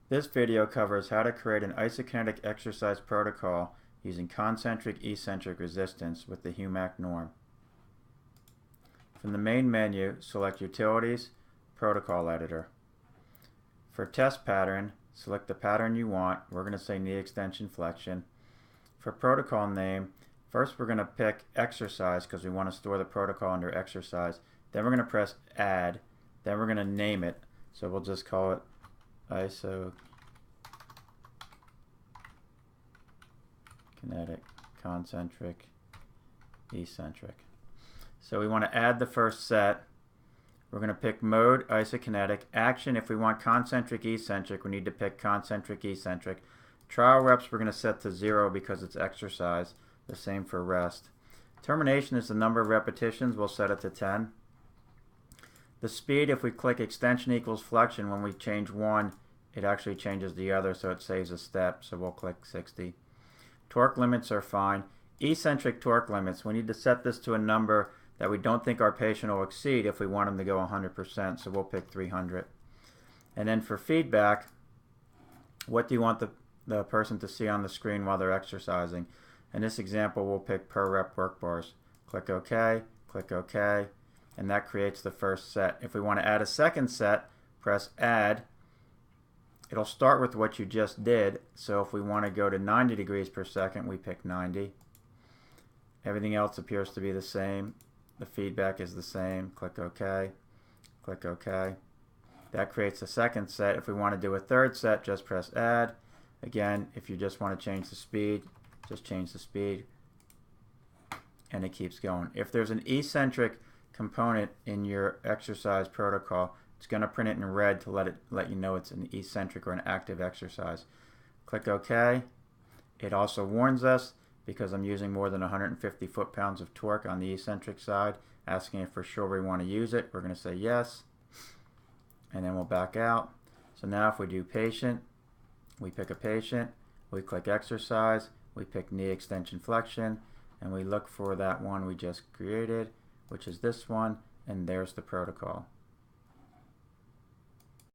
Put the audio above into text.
This video covers how to create an isokinetic exercise protocol using concentric eccentric resistance with the HUMAC norm. From the main menu, select Utilities, Protocol Editor. For test pattern, select the pattern you want. We're going to say knee extension flexion. For protocol name, first we're going to pick exercise because we want to store the protocol under exercise. Then we're going to press add. Then we're going to name it. So we'll just call it Isokinetic Concentric Eccentric. So we want to add the first set. We're going to pick mode isokinetic. Action, if we want concentric eccentric, we need to pick concentric eccentric. Trial reps we're going to set to 0 because it's exercise. The same for rest. Termination is the number of repetitions. We'll set it to 10. The speed, if we click extension equals flexion, when we change one, it actually changes the other, so it saves a step, so we'll click 60. Torque limits are fine. Eccentric torque limits, we need to set this to a number that we don't think our patient will exceed if we want them to go 100%, so we'll pick 300. And then for feedback, what do you want the person to see on the screen while they're exercising? In this example, we'll pick per rep work bars. Click OK, and that creates the first set. If we want to add a second set, press add. It'll start with what you just did, so if we want to go to 90 degrees per second, we pick 90. Everything else appears to be the same. The feedback is the same. Click OK, click OK. That creates a second set. If we want to do a third set, just press add. Again, if you just want to change the speed, just change the speed, and it keeps going. If there's an eccentric component in your exercise protocol, it's going to print it in red to let you know it's an eccentric or an active exercise. Click OK. It also warns us, because I'm using more than 150 foot-pounds of torque on the eccentric side, asking if for sure we want to use it. We're going to say yes, and then we'll back out. So now if we do patient, we pick a patient, we click exercise, we pick knee extension flexion, and we look for that one we just created, which is this one, and there's the protocol.